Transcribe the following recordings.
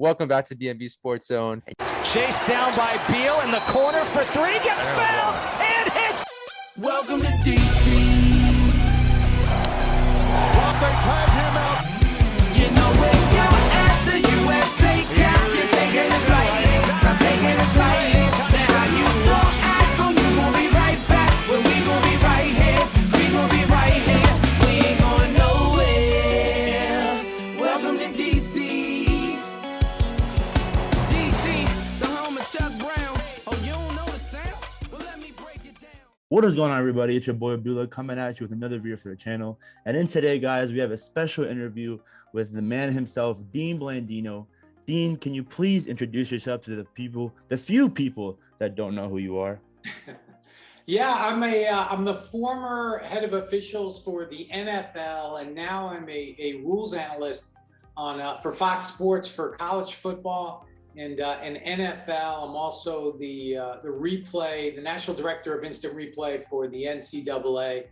Welcome back to DNB Sports Zone. Chased down by Beal in the corner for three, gets fouled and hits. Welcome to DC. Walker tied him out. You know where you're at, the USA Cup. You're taking it slightly, I'm taking it slightly. Now how you gon' act, we gon' be right back. Well, we gon' be right here, we gon' be right here. We ain't going nowhere. Welcome to DC. What is going on, everybody? It's your boy Bula coming at you with another video for the channel. And in today, guys, we have a special interview with the man himself, Dean Blandino. Dean, can you please introduce yourself to the few people that don't know who you are? Yeah, I'm the former head of officials for the NFL, and now I'm a rules analyst on for Fox Sports for college football and NFL. I'm also the national director of instant replay for the NCAA,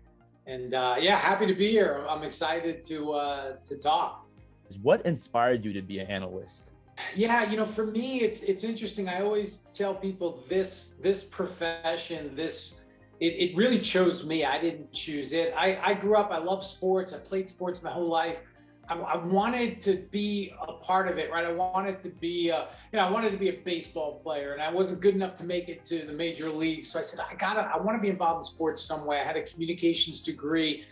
and yeah, happy to be here. I'm excited to talk. What inspired you to be an analyst? Yeah, you know, for me, it's interesting. I always tell people this profession, it really chose me. I didn't choose it. I grew up, I love sports. I played sports my whole life. I wanted to be a part of it, right? I wanted to be, I wanted to be a baseball player, and I wasn't good enough to make it to the major leagues. So I said, I want to be involved in sports some way. I had a communications degree,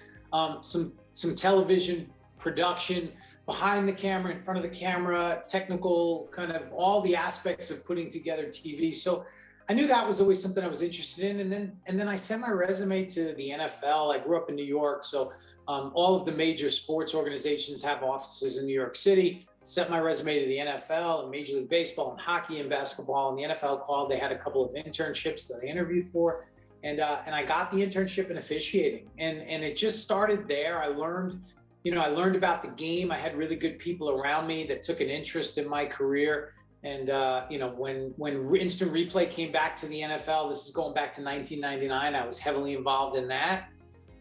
some television production, behind the camera, in front of the camera, technical, kind of all the aspects of putting together TV. So I knew that was always something I was interested in. And then I sent my resume to the NFL. I grew up in New York, so all of the major sports organizations have offices in New York City. Sent my resume to the NFL and Major League Baseball and hockey and basketball. And the NFL called. They had a couple of internships that I interviewed for, and I got the internship in officiating. And it just started there. I learned about the game. I had really good people around me that took an interest in my career. And when instant replay came back to the NFL, this is going back to 1999. I was heavily involved in that.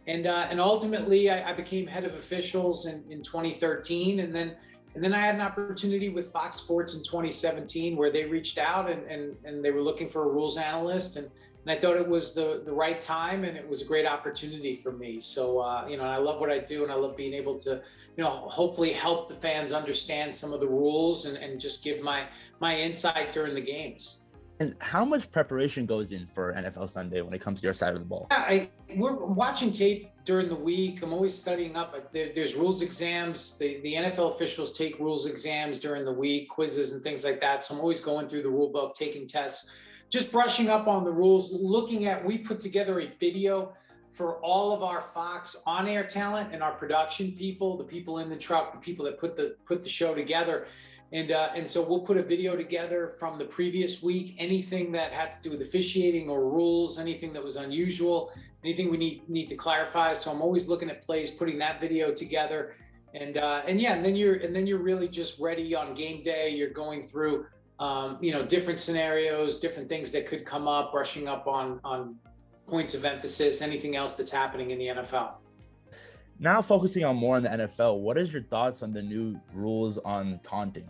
And ultimately, I became head of officials in 2013, and then I had an opportunity with Fox Sports in 2017 where they reached out and they were looking for a rules analyst, and I thought it was the right time, and it was a great opportunity for me. So I love what I do, and I love being able to hopefully help the fans understand some of the rules and just give my insight during the games. And how much preparation goes in for NFL Sunday when it comes to your side of the ball? Yeah, we're watching tape during the week. I'm always studying up. There's rules exams. The NFL officials take rules exams during the week, quizzes and things like that. So I'm always going through the rule book, taking tests, just brushing up on the rules, we put together a video for all of our Fox on-air talent and our production people, the people in the truck, the people that put the show together. And so we'll put a video together from the previous week, anything that had to do with officiating or rules, anything that was unusual, anything we need to clarify. So I'm always looking at plays, putting that video together. And then you're really just ready on game day. You're going through, different scenarios, different things that could come up, brushing up on points of emphasis, anything else that's happening in the NFL. Now focusing on the NFL, what is your thoughts on the new rules on taunting?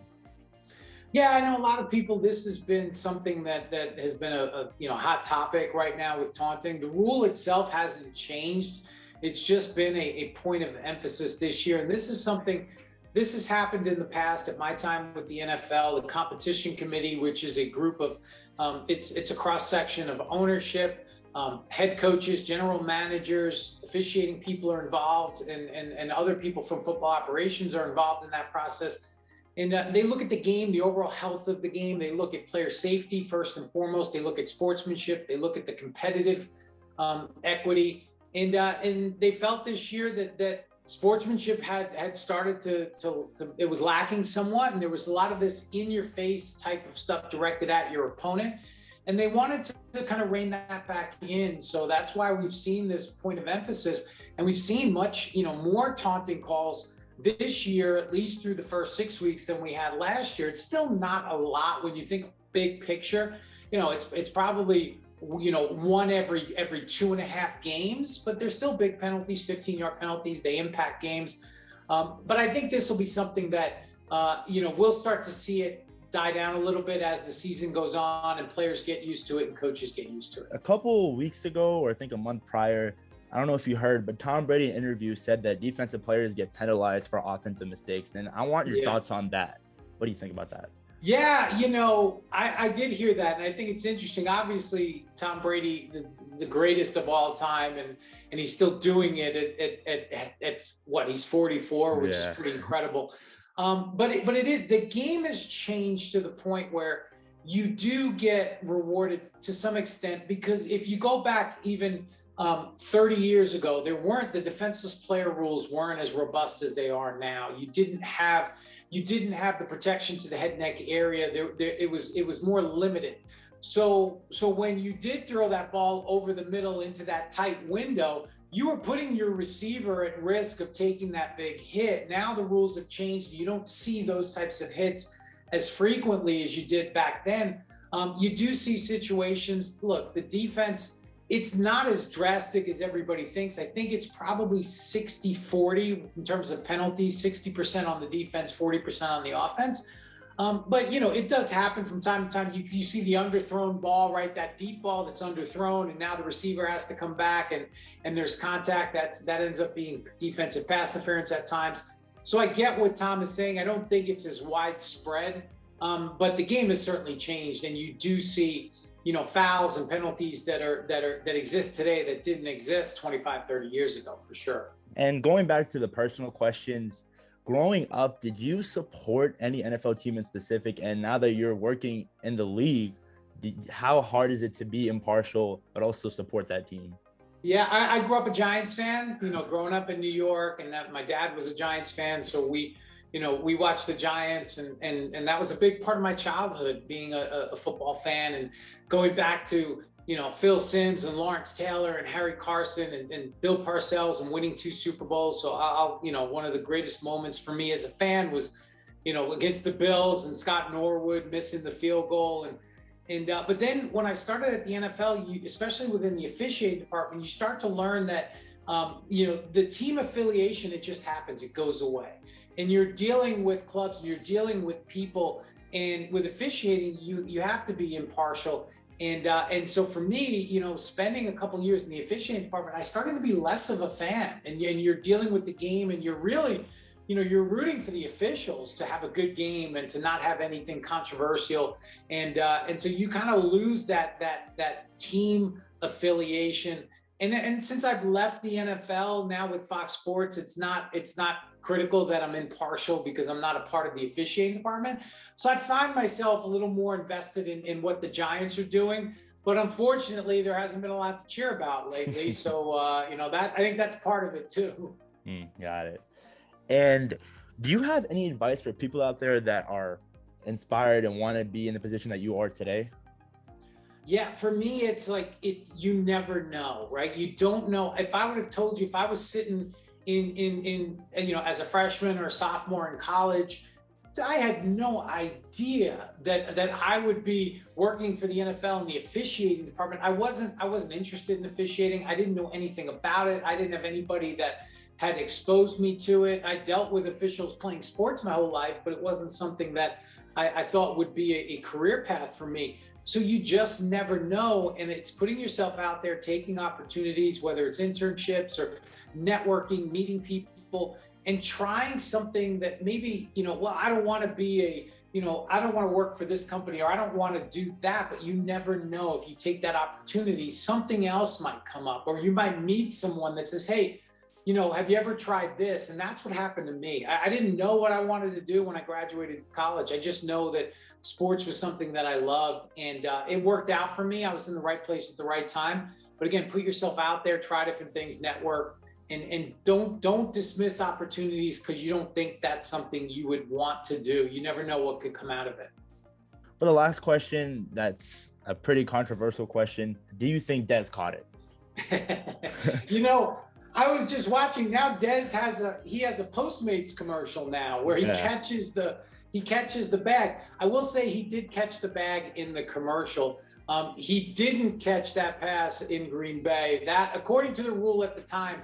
Yeah, I know a lot of people, this has been something that has been a hot topic right now with taunting. The rule itself hasn't changed. It's just been a point of emphasis this year. And this has happened in the past at my time with the NFL, the competition committee, which is a group of, it's a cross section of ownership, head coaches, general managers, officiating people are involved, and other people from football operations are involved in that process. And they look at the game, the overall health of the game. They look at player safety first and foremost. They look at sportsmanship. They look at the competitive equity. And they felt this year that sportsmanship had started to it was lacking somewhat, and there was a lot of this in-your-face type of stuff directed at your opponent. And they wanted to kind of rein that back in. So that's why we've seen this point of emphasis, and we've seen much, more taunting calls this year, at least through the first 6 weeks, than we had last year. It's still not a lot when you think big picture. It's probably one every 2.5 games, but they're still big penalties, 15-yard penalties. They impact games. But I think this will be something that, we'll start to see it die down a little bit as the season goes on and players get used to it and coaches get used to it. A couple weeks ago, or I think a month prior, I don't know if you heard, but Tom Brady in an interview said that defensive players get penalized for offensive mistakes. And I want your thoughts on that. What do you think about that? Yeah, you know, I did hear that, and I think it's interesting. Obviously, Tom Brady, the greatest of all time, and he's still doing it at what, he's 44, which is pretty incredible. But it is, the game has changed to the point where you do get rewarded to some extent, because if you go back even 30 years ago, the defenseless player rules weren't as robust as they are now. You didn't have the protection to the head neck area. It was more limited. So when you did throw that ball over the middle into that tight window, you were putting your receiver at risk of taking that big hit. Now the rules have changed. You don't see those types of hits as frequently as you did back then. You do see situations. Look, the defense, it's not as drastic as everybody thinks. I think it's probably 60-40 in terms of penalties, 60% on the defense, 40% on the offense. But, you know, it does happen from time to time. You see the underthrown ball, right? That deep ball that's underthrown, and now the receiver has to come back and there's contact. That ends up being defensive pass interference at times. So I get what Tom is saying. I don't think it's as widespread, but the game has certainly changed, and you do see, you know, fouls and penalties that exist today that didn't exist 25, 30 years ago, for sure. And going back to the personal questions, growing up, did you support any NFL team in specific? And now that you're working in the league, how hard is it to be impartial, but also support that team? Yeah, I grew up a Giants fan, you know, growing up in New York, and that my dad was a Giants fan. So we watched the Giants, and that was a big part of my childhood, being a football fan, and going back to, you know, Phil Simms and Lawrence Taylor and Harry Carson and Bill Parcells and winning 2 Super Bowls. So you know, one of the greatest moments for me as a fan was, you know, against the Bills and Scott Norwood missing the field goal. But then when I started at the NFL, especially within the officiating department, you start to learn that, you know, the team affiliation, it just happens, it goes away. And you're dealing with clubs, and you're dealing with people, and with officiating, you have to be impartial. And so for me, you know, spending a couple of years in the officiating department, I started to be less of a fan. And you're dealing with the game, and you're really, you know, you're rooting for the officials to have a good game and to not have anything controversial. And so you kind of lose that team affiliation. And since I've left the NFL now with Fox Sports, it's not critical that I'm impartial, because I'm not a part of the officiating department. So I find myself a little more invested in what the Giants are doing. But unfortunately, there hasn't been a lot to cheer about lately. So, you know, I think that's part of it too. Got it. And do you have any advice for people out there that are inspired and want to be in the position that you are today? Yeah, for me, it's like, you never know, right? You don't know. If I would have told you, if I was sitting in you know, as a freshman or sophomore in college, I had no idea that I would be working for the NFL in the officiating department. I wasn't interested in officiating. I didn't know anything about it. I didn't have anybody that had exposed me to it. I dealt with officials playing sports my whole life, but it wasn't something that I thought would be a career path for me. So you just never know. And it's putting yourself out there, taking opportunities, whether it's internships or networking, meeting people, and trying something that maybe, you know, well, I don't want to be I don't want to work for this company, or I don't want to do that. But you never know. If you take that opportunity, something else might come up, or you might meet someone that says, hey, you know, have you ever tried this? And that's what happened to me. I didn't know what I wanted to do when I graduated college. I just know that sports was something that I loved, and it worked out for me. I was in the right place at the right time. But again, put yourself out there, try different things, network, and don't dismiss opportunities because you don't think that's something you would want to do. You never know what could come out of it. For the last question, that's a pretty controversial question. Do you think Dez caught it? You know, I was just watching now. Dez has a Postmates commercial now where he catches the bag. I will say he did catch the bag in the commercial. He didn't catch that pass in Green Bay. That, according to the rule at the time,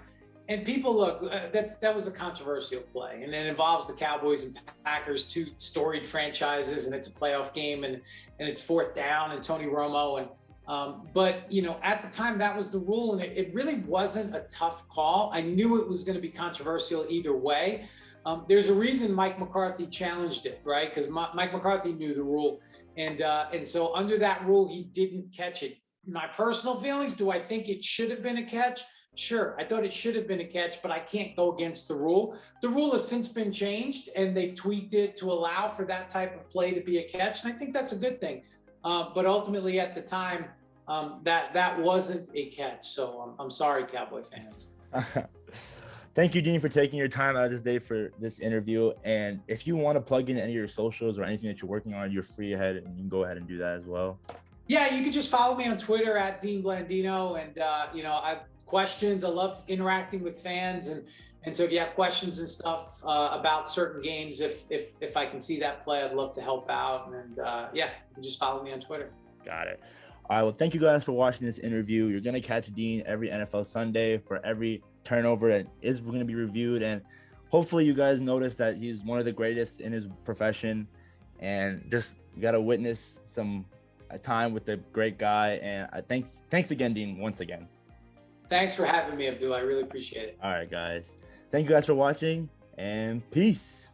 And people look, that was a controversial play, and it involves the Cowboys and Packers, two storied franchises, and it's a playoff game, and it's fourth down, and Tony Romo, and but at the time that was the rule, and it really wasn't a tough call. I knew it was going to be controversial either way. There's a reason Mike McCarthy challenged it, right? Because Mike McCarthy knew the rule, and so under that rule, he didn't catch it. My personal feelings: do I think it should have been a catch? Sure, I thought it should have been a catch, but I can't go against the rule. The rule has since been changed, and they've tweaked it to allow for that type of play to be a catch, and I think that's a good thing. But ultimately, at the time, that wasn't a catch. So I'm sorry, Cowboy fans. Thank you, Dean, for taking your time out of this day for this interview. And if you want to plug in any of your socials or anything that you're working on, you're free ahead, and you can go ahead and do that as well. Yeah, you can just follow me on Twitter at Dean Blandino, and I questions. I love interacting with fans, and so if you have questions and stuff about certain games, if I can see that play, I'd love to help out. And you can just follow me on Twitter. Got it. All right. Well, thank you guys for watching this interview. You're gonna catch Dean every NFL Sunday for every turnover that is going to be reviewed, and hopefully you guys notice that he's one of the greatest in his profession, and just got to witness some time with a great guy. And thanks again, Dean, once again. Thanks for having me, Abdul. I really appreciate it. All right, guys. Thank you guys for watching, and peace.